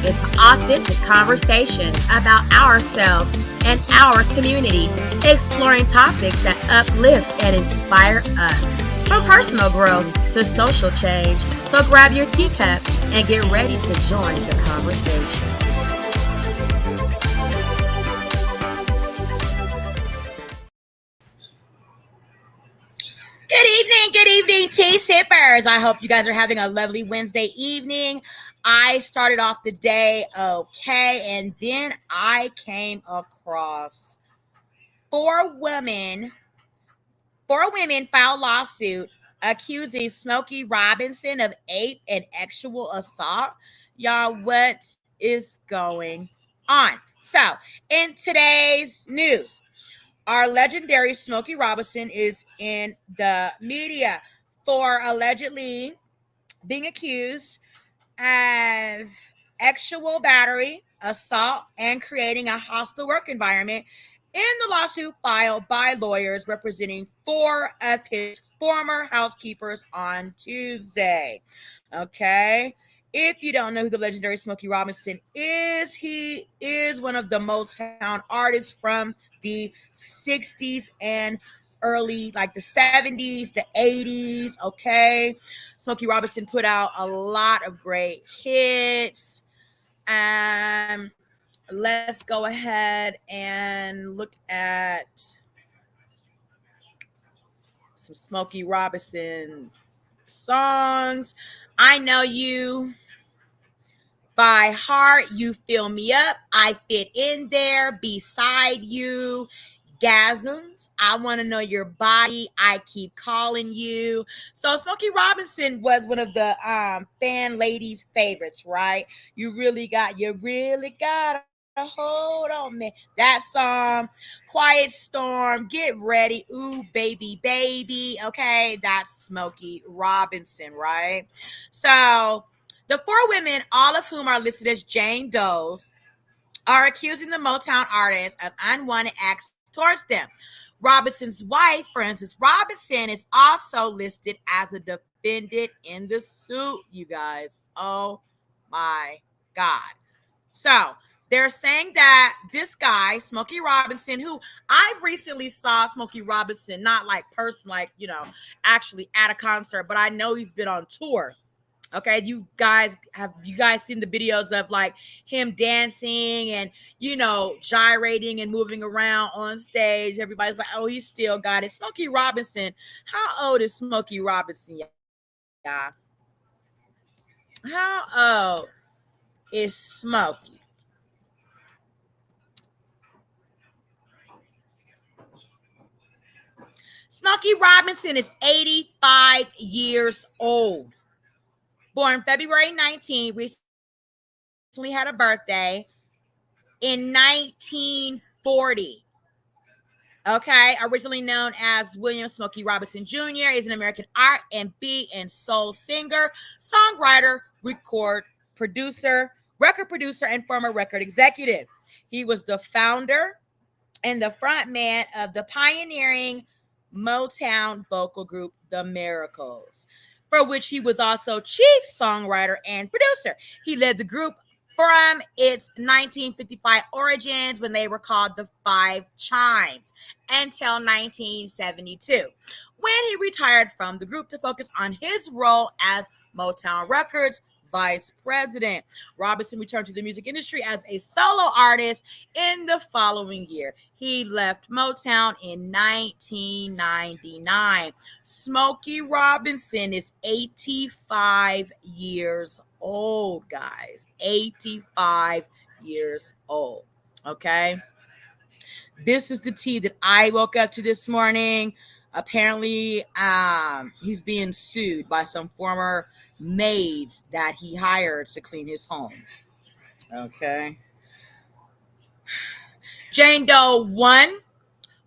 into authentic conversations about ourselves and our community, exploring topics that uplift and inspire us. From personal growth to social change. So grab your teacup and get ready to join the conversation. Good evening, tea sippers. I hope you guys are having a lovely Wednesday evening. I started off the day okay, and then I came across four women filed lawsuit accusing Smokey Robinson of ape and sexual assault. Y'all, what is going on? So, in today's news, our legendary Smokey Robinson is in the media for allegedly being accused of sexual battery, assault, and creating a hostile work environment in the lawsuit filed by lawyers representing four of his former housekeepers on Tuesday. Okay. If you don't know who the legendary Smokey Robinson is, he is one of the Motown artists from the 60s and early, like the 70s, the 80s. Okay. Smokey Robinson put out a lot of great hits. Let's go ahead and look at some Smokey Robinson songs. I Know You by heart. You fill me up. I fit in there beside you. Gasms. I want to know your body. I keep calling you. So Smokey Robinson was one of the fan ladies' favorites, right? You really got a hold on me. That song, Quiet Storm, Get Ready, Ooh Baby Baby. Okay, that's Smokey Robinson, right? So the four women, all of whom are listed as Jane Does, are accusing the Motown artist of unwanted acts towards them. Robinson's wife, Frances Robinson, is also listed as a defendant in the suit, you guys. Oh my God. So they're saying that this guy, Smokey Robinson, who I've recently saw Smokey Robinson, not like person, like, actually at a concert, but I know he's been on tour. Okay, you guys seen the videos of like him dancing and gyrating and moving around on stage? Everybody's like, oh, he still got it. Smokey Robinson. How old is Smokey Robinson, y'all? How old is Smokey? Smokey Robinson is 85 years old. Born February 19th, recently had a birthday in 1940. Okay, originally known as William Smokey Robinson Jr., is an American R&B and soul singer, songwriter, record producer, and former record executive. He was the founder and the frontman of the pioneering Motown vocal group, The Miracles, for which he was also chief songwriter and producer. He led the group from its 1955 origins, when they were called the Five Chimes, until 1972, when he retired from the group to focus on his role as Motown Records vice president. Robinson returned to the music industry as a solo artist in the following year. He left Motown in 1999. Smokey Robinson is 85 years old, guys. 85 years old. Okay. This is the tea that I woke up to this morning. Apparently, he's being sued by some former maids that he hired to clean his home. Okay. Jane Doe 1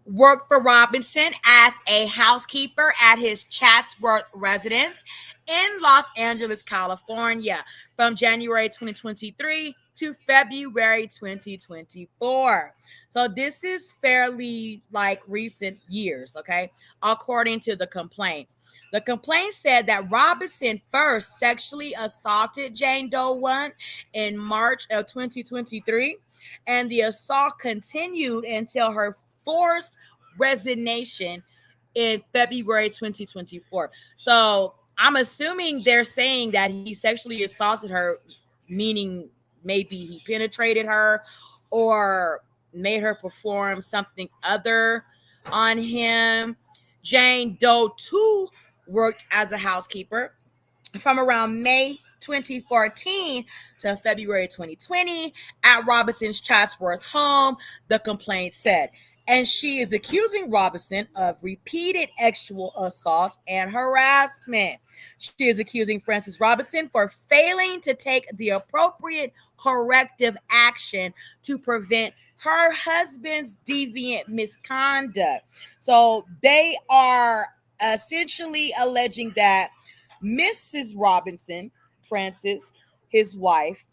worked for Robinson as a housekeeper at his Chatsworth residence in Los Angeles, California, from January 2023 to February 2024. So this is fairly like recent years, okay, according to the complaint. The complaint said that Robinson first sexually assaulted Jane Doe 1 in March of 2023, and the assault continued until her forced resignation in February 2024. So I'm assuming they're saying that he sexually assaulted her, meaning maybe he penetrated her or made her perform something other on him. Jane Doe, too, worked as a housekeeper from around May 2014 to February 2020 at Robinson's Chatsworth home, the complaint said. And she is accusing Robinson of repeated sexual assaults and harassment. She is accusing Frances Robinson for failing to take the appropriate corrective action to prevent her husband's deviant misconduct. So they are essentially alleging that Mrs. Robinson, Frances, his wife,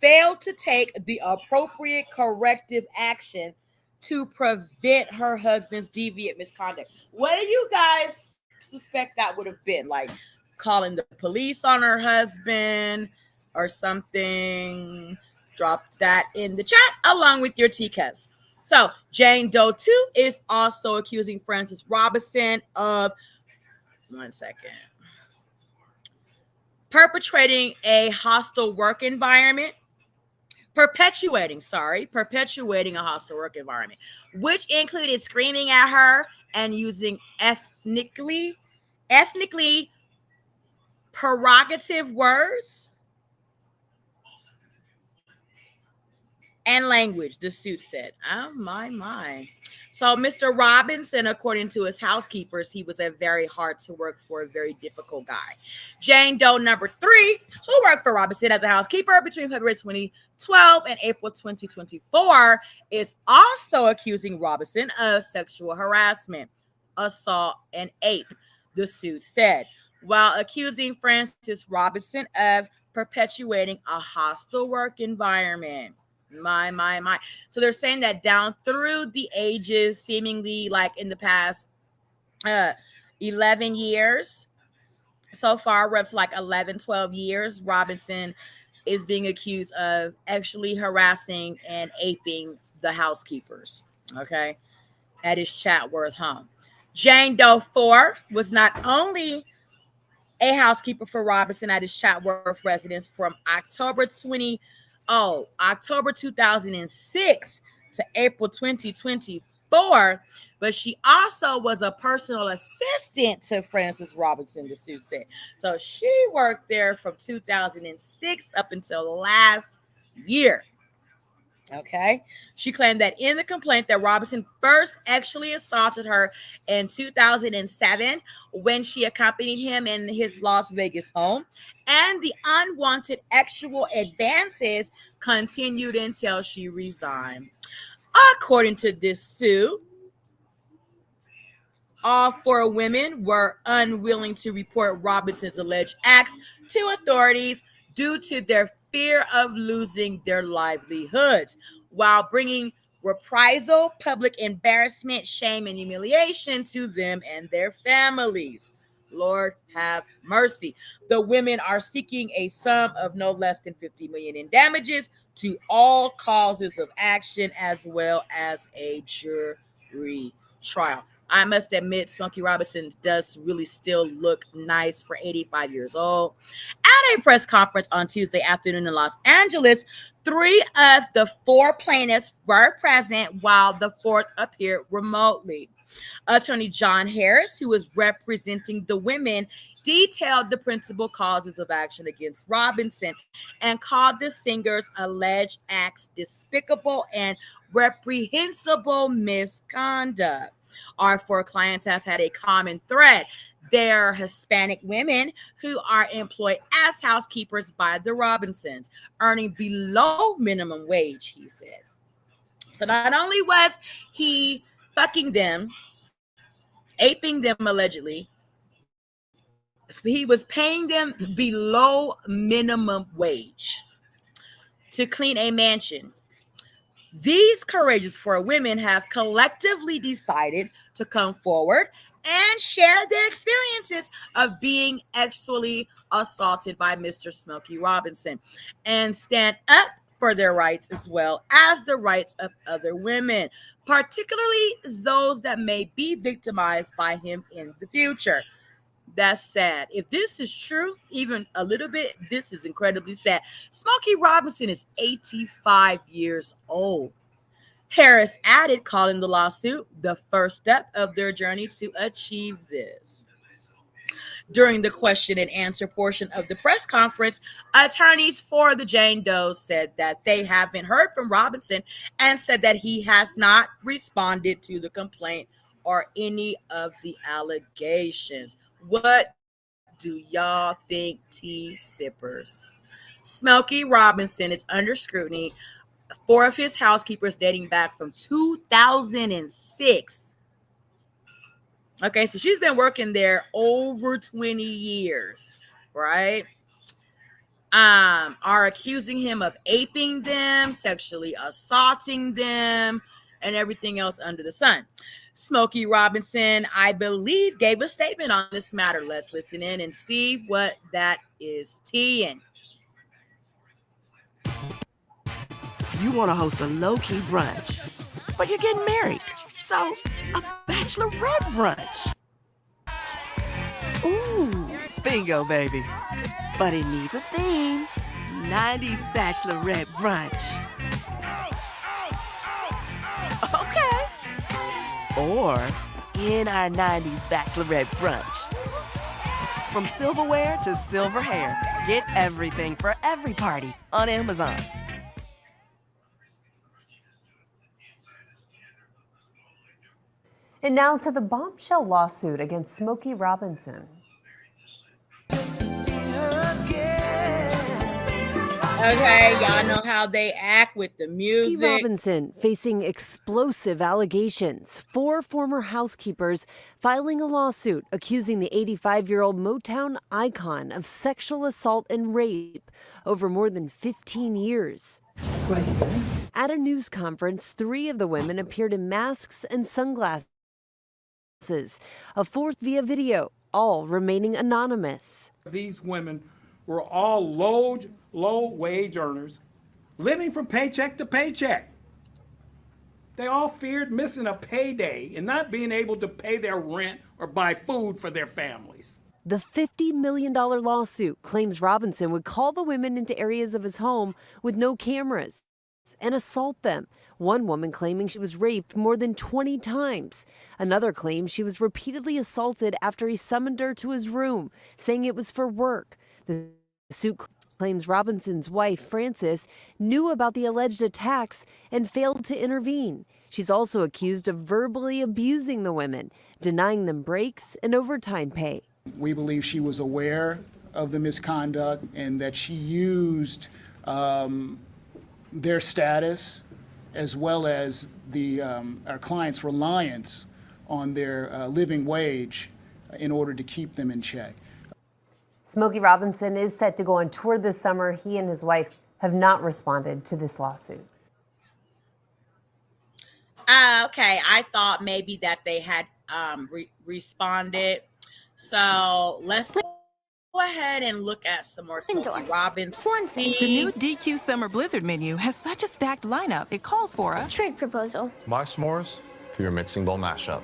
failed to take the appropriate corrective action to prevent her husband's deviant misconduct. What do you guys suspect that would have been? Like calling the police on her husband or something? Drop that in the chat along with your teacups. So, Jane Doe 2 is also accusing Frances Robinson of, one second, perpetrating a hostile work environment, perpetuating a hostile work environment, which included screaming at her and using ethnically prerogative words and language, the suit said. Oh, my. So Mr. Robinson, according to his housekeepers, he was a very hard to work for, a very difficult guy. Jane Doe number 3, who worked for Robinson as a housekeeper between February 2012 and April 2024, is also accusing Robinson of sexual harassment, assault, and ape, the suit said, while accusing Frances Robinson of perpetuating a hostile work environment. My. So they're saying that down through the ages, seemingly like in the past 11 years, so far, we're up to like 11, 12 years, Robinson is being accused of actually harassing and aping the housekeepers, okay, at his Chatsworth home. Jane Doe 4 was not only a housekeeper for Robinson at his Chatsworth residence from October 2006 to April 2024, but she also was a personal assistant to Frances Robinson, the suit said. So she worked there from 2006 up until last year. Okay. She claimed that in the complaint that Robinson first actually assaulted her in 2007 when she accompanied him in his Las Vegas home, and the unwanted sexual advances continued until she resigned. According to this suit, all 4 women were unwilling to report Robinson's alleged acts to authorities due to their fear of losing their livelihoods, while bringing reprisal, public embarrassment, shame, and humiliation to them and their families. Lord have mercy. The women are seeking a sum of no less than $50 million in damages to all causes of action, as well as a jury trial. I must admit, Smokey Robinson does really still look nice for 85 years old. At a press conference on Tuesday afternoon in Los Angeles, 3 of the 4 plaintiffs were present while the 4th appeared remotely. Attorney John Harris, who was representing the women, detailed the principal causes of action against Robinson and called the singer's alleged acts despicable and reprehensible misconduct. Our 4 clients have had a common thread. They're Hispanic women who are employed as housekeepers by the Robinsons, earning below minimum wage, he said. So not only was he fucking them, aping them allegedly, he was paying them below minimum wage to clean a mansion. These courageous 4 women have collectively decided to come forward and share their experiences of being sexually assaulted by Mr. Smokey Robinson and stand up for their rights as well as the rights of other women, particularly those that may be victimized by him in the future. That's sad. If this is true, even a little bit, this is incredibly sad. Smokey Robinson is 85 years old. Harris added, calling the lawsuit the first step of their journey to achieve this. During the question and answer portion of the press conference, attorneys for the Jane Does said that they haven't heard from Robinson and said that he has not responded to the complaint or any of the allegations. What do y'all think, tea sippers? Smokey Robinson is under scrutiny, four of his housekeepers dating back from 2006. Okay, so she's been working there over 20 years, right? Are accusing him of aping them, sexually assaulting them, and everything else under the sun. Smokey Robinson, I believe, gave a statement on this matter. Let's listen in and see what that is teeing. You want to host a low-key brunch, but you're getting married, so a bachelorette brunch. Ooh, bingo, baby. But it needs a theme. 90s bachelorette brunch. Okay. Or in our 90s bachelorette brunch. From silverware to silver hair, get everything for every party on Amazon. And now to the bombshell lawsuit against Smokey Robinson. Okay, y'all know how they act with the music. Smokey Robinson facing explosive allegations. 4 former housekeepers filing a lawsuit accusing the 85-year-old Motown icon of sexual assault and rape over more than 15 years. At a news conference, 3 of the women appeared in masks and sunglasses. A 4th via video, all remaining anonymous. These women were all low-wage earners, living from paycheck to paycheck. They all feared missing a payday and not being able to pay their rent or buy food for their families. The $50 million lawsuit claims Robinson would call the women into areas of his home with no cameras and assault them. One woman claiming she was raped more than 20 times. Another claims she was repeatedly assaulted after he summoned her to his room, saying it was for work. The suit claims Robinson's wife, Frances, knew about the alleged attacks and failed to intervene. She's also accused of verbally abusing the women, denying them breaks and overtime pay. We believe she was aware of the misconduct and that she used their status as well as our clients' reliance on their living wage in order to keep them in check. Smokey Robinson is set to go on tour this summer. He and his wife have not responded to this lawsuit. Okay, I thought maybe that they had responded. So let's go ahead and look at some more Smokey Robinson. The new DQ Summer Blizzard menu has such a stacked lineup, it calls for a trade proposal. My s'mores for your mixing bowl mashup.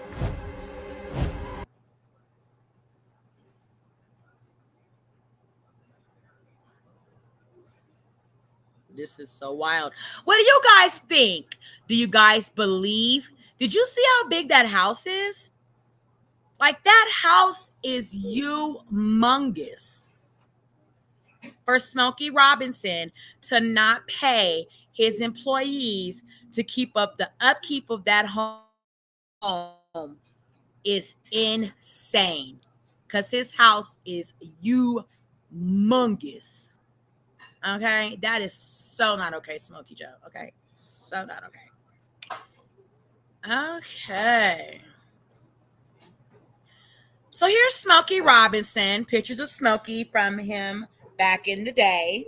This is so wild. What do you guys think? Do you guys believe? Did you see how big that house is? Like, that house is humongous. For Smokey Robinson to not pay his employees to keep up the upkeep of that home is insane. Because his house is humongous. Okay, that is so not okay, Smokey Joe. Okay, so not okay. Okay. So here's Smokey Robinson, pictures of Smokey from him back in the day.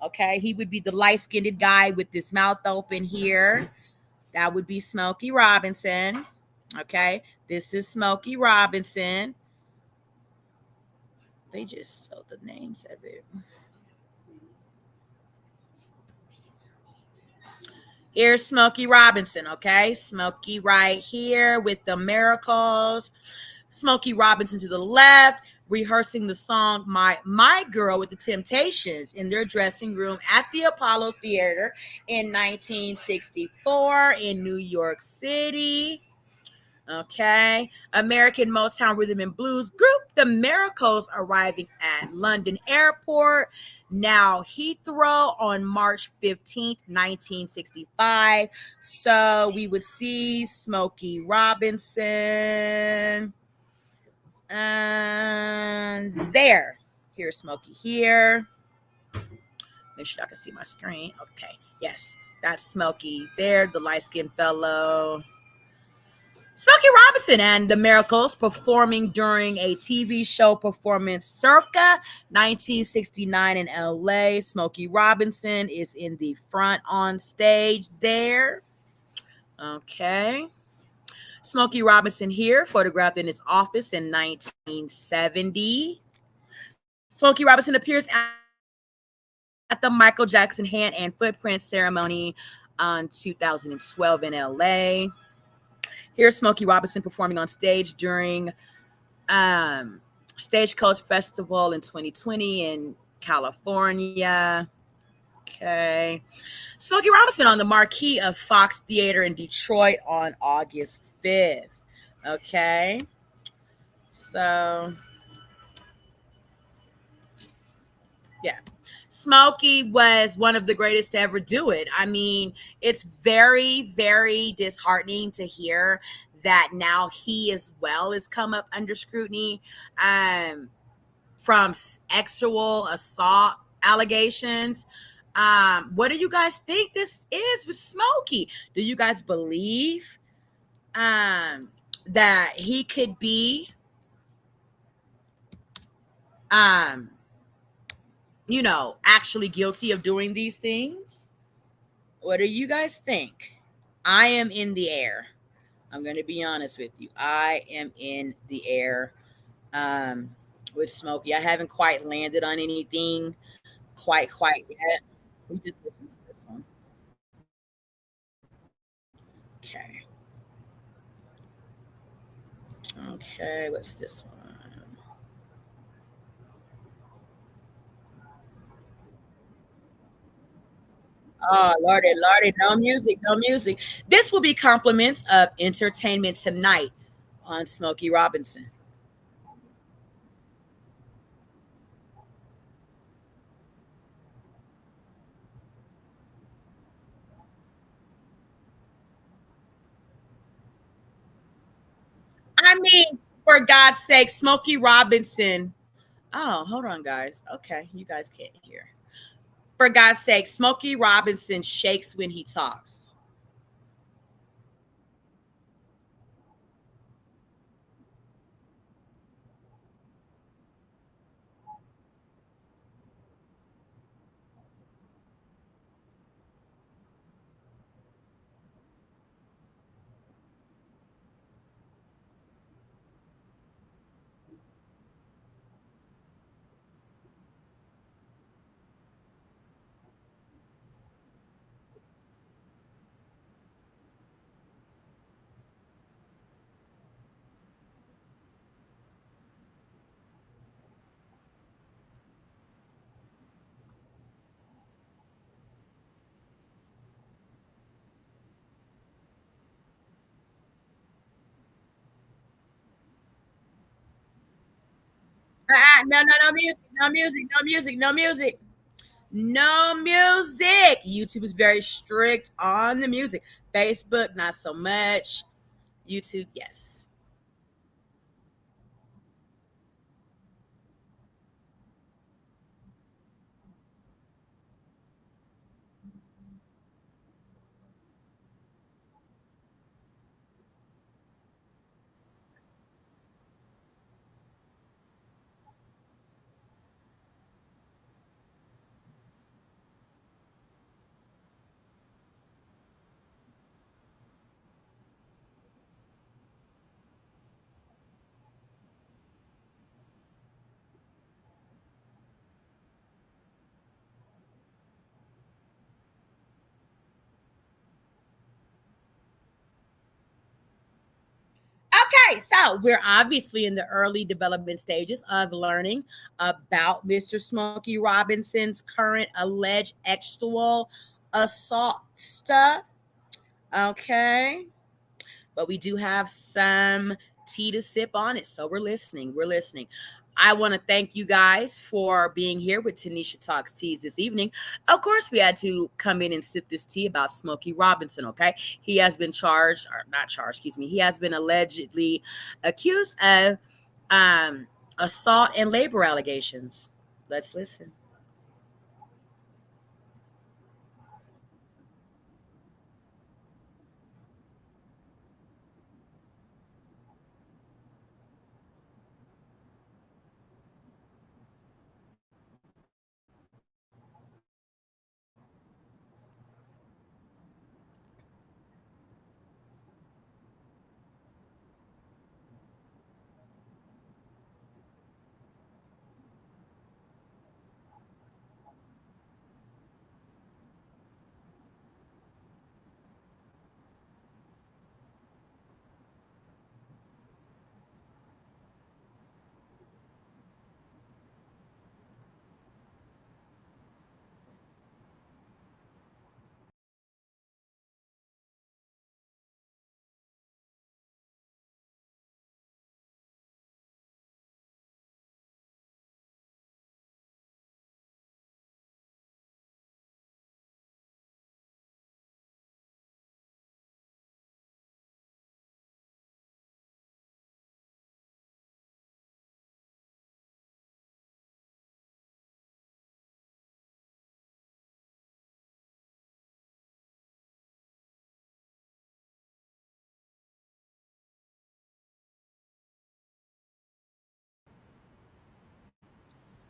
Okay, he would be the light-skinned guy with his mouth open here. That would be Smokey Robinson. Okay, this is Smokey Robinson. They just sold the names of it. Here's Smokey Robinson, okay? Smokey right here with the miracles. Smokey Robinson to the left, rehearsing the song My Girl with the Temptations in their dressing room at the Apollo Theater in 1964 in New York City. Okay. American Motown Rhythm and Blues group, The Miracles, arriving at London Airport, now Heathrow, on March 15th, 1965. So we would see Smokey Robinson. And there. Here's Smokey here. Make sure I can see my screen. Okay. Yes. That's Smokey there, the light-skinned fellow. Smokey Robinson and the Miracles performing during a TV show performance circa 1969 in LA. Smokey Robinson is in the front on stage there. Okay. Smokey Robinson here, photographed in his office in 1970. Smokey Robinson appears at the Michael Jackson Hand and Footprint ceremony on 2012 in LA. Here's Smokey Robinson performing on stage during Stagecoach Festival in 2020 in California. Okay. Smokey Robinson on the marquee of Fox Theater in Detroit on August 5th. Okay. So, yeah. Smokey was one of the greatest to ever do it. I mean, it's very, very disheartening to hear that now he as well has come up under scrutiny from sexual assault allegations. What do you guys think this is with Smokey? Do you guys believe that he could be um, actually guilty of doing these things? What do you guys think? I am in the air. I'm going to be honest with you. I am in the air um, with Smokey. I haven't quite landed on anything quite yet. We just listen to this one. Okay. Okay, what's this one? Oh, Lordy, Lordy, no music, no music. This will be compliments of Entertainment Tonight on Smokey Robinson. I mean, for God's sake, Smokey Robinson. Oh, hold on, guys. Okay, you guys can't hear. For God's sake, Smokey Robinson shakes when he talks. No, no, no music, no music, no music, no music. No music. YouTube is very strict on the music. Facebook, not so much. YouTube, yes. Okay, so we're obviously in the early development stages of learning about Mr. Smokey Robinson's current alleged sexual assault stuff. Okay, but we do have some tea to sip on it, so we're listening. We're listening. I want to thank you guys for being here with Tanisha Talks Teas this evening. Of course, we had to come in and sip this tea about Smokey Robinson, okay? He has been charged, or not charged, excuse me, he has been allegedly accused of um, assault and labor allegations. Let's listen.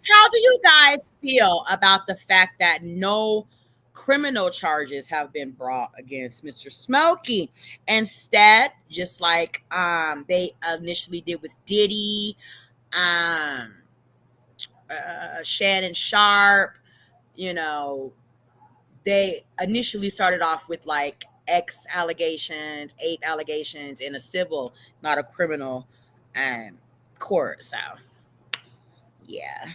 How do you guys feel about the fact that no criminal charges have been brought against Mr. Smokey? Instead, just like they initially did with Diddy, um, Shannon Sharp, you know, they initially started off with like X allegations, eight allegations in a civil, not a criminal um, court. So, yeah.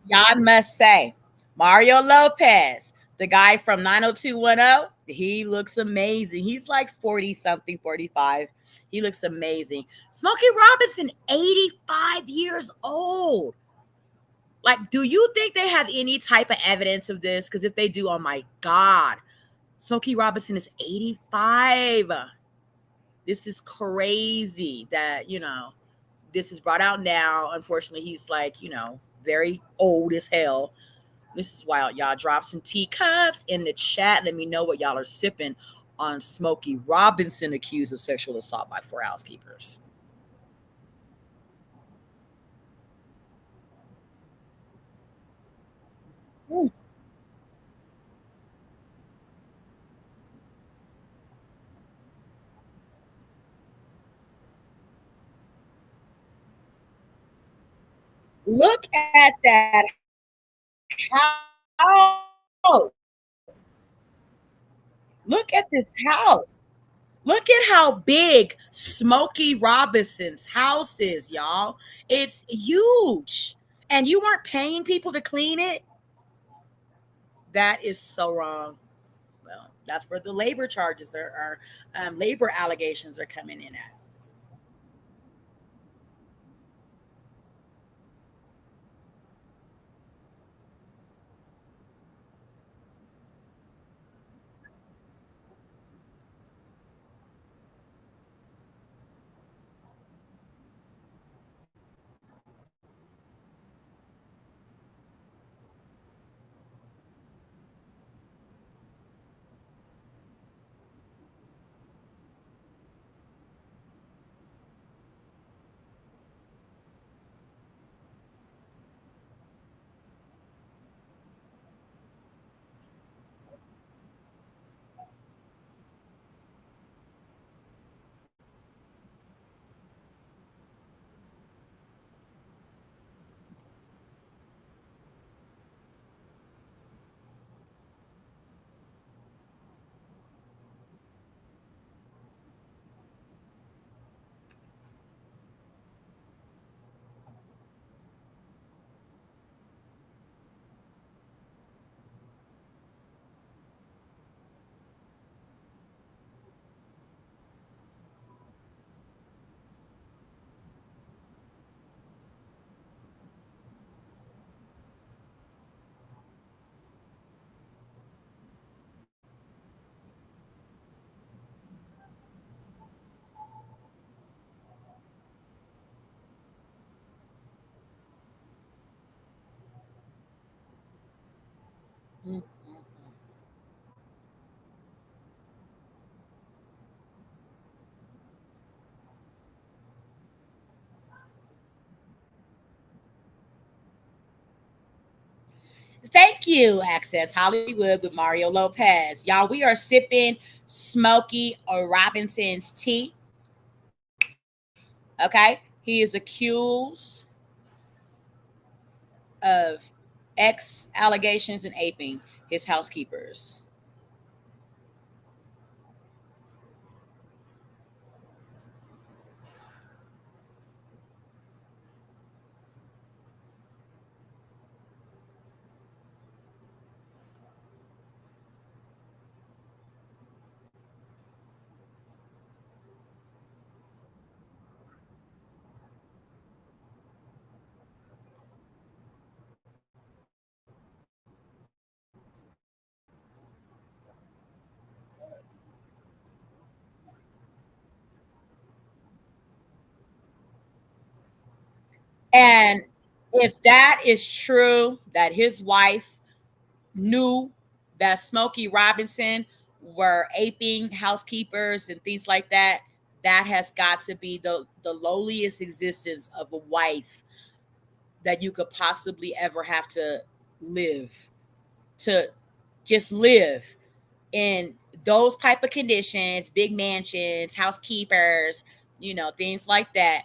Y'all must say, Mario Lopez, the guy from 90210, he looks amazing. He's like 40 something, 45. He looks amazing. Smokey Robinson, 85 years old. Like, do you think they have any type of evidence of this? Because if they do, oh my God, Smokey Robinson is 85. This is crazy that, this is brought out now. Unfortunately, he's like, very old as hell. This is wild. Y'all drop some teacups in the chat. Let me know what y'all are sipping on Smokey Robinson accused of sexual assault by four housekeepers. Mm. Look at that house. Look at this house. Look at how big Smokey Robinson's house is, y'all. It's huge. And you weren't paying people to clean it? That is so wrong. Well, that's where the labor charges labor allegations are coming in at. Mm. Thank you, Access Hollywood with Mario Lopez. Y'all, we are sipping Smokey Robinson's tea. Okay. He is accused of allegations and aping his housekeepers. And if that is true, that his wife knew that Smokey Robinson were aping housekeepers and things like that, that has got to be the lowliest existence of a wife that you could possibly ever have to live, to just live in those type of conditions, big mansions, housekeepers, things like that,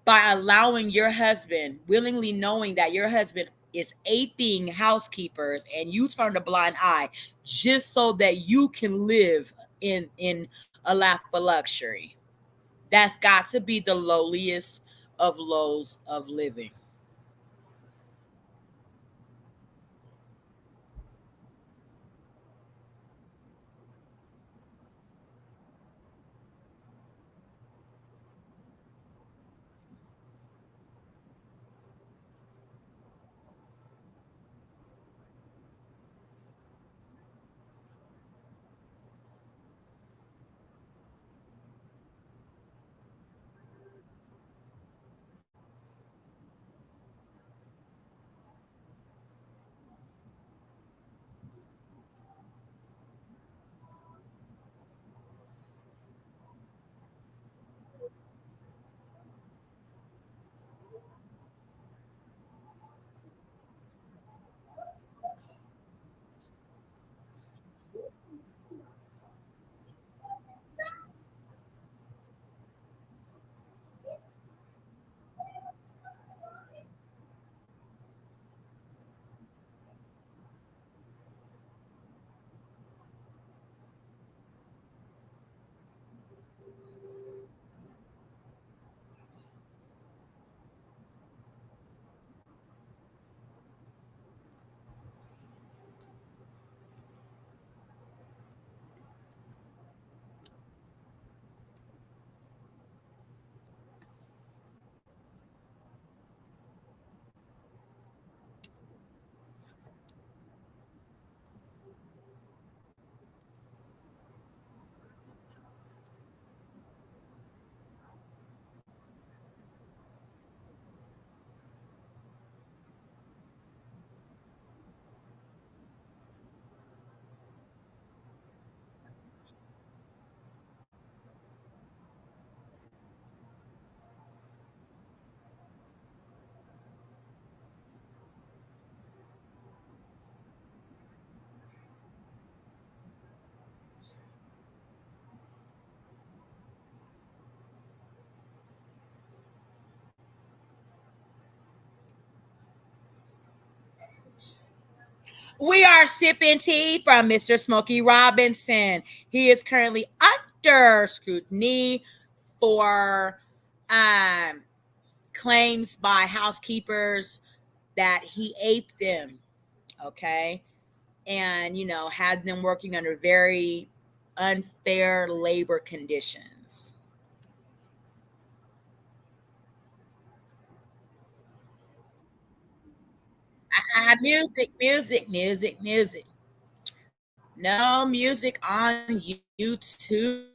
by allowing your husband, willingly knowing that your husband is aping housekeepers, and you turn a blind eye just so that you can live in a lap of luxury. That's got to be the lowliest of lows of living. We are sipping tea from Mr. Smokey Robinson. He is currently under scrutiny for um, claims by housekeepers that he aped them. Okay. And, had them working under very unfair labor conditions. Music, music, music, music. No music on YouTube.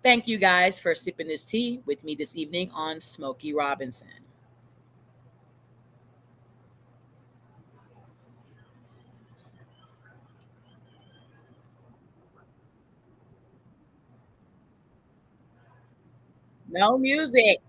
Thank you guys for sipping this tea with me this evening on Smokey Robinson. No music.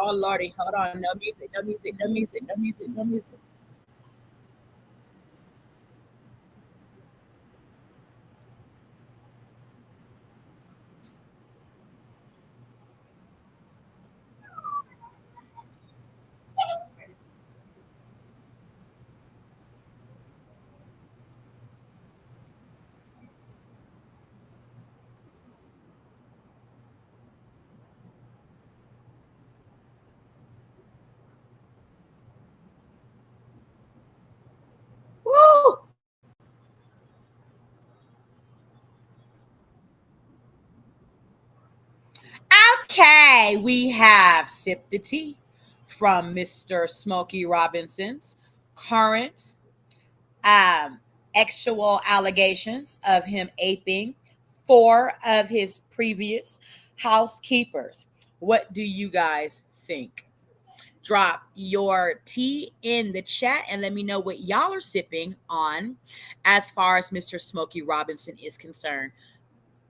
Oh Lordy, hold on. No music, no music, no music, no music, no music. Woo! Okay, we have Sip the Tea from Mr. Smokey Robinson's current actual allegations of him aping four of his previous housekeepers. What do you guys think? Drop your tea in the chat and let me know what y'all are sipping on as far as Mr. Smokey Robinson is concerned.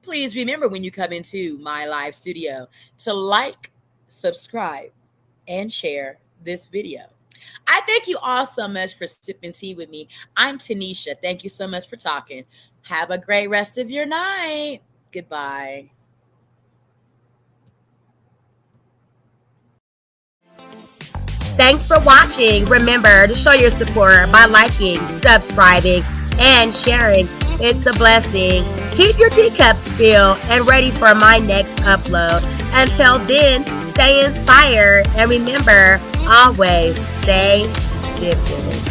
Please remember when you come into my live studio to like, subscribe, and share this video. I thank you all so much for sipping tea with me. I'm Tanisha. Thank you so much for talking. Have a great rest of your night. Goodbye. Thanks for watching. Remember to show your support by liking, subscribing, and sharing. It's a blessing. Keep your teacups filled and ready for my next upload. Until then, stay inspired and remember, always stay sipping.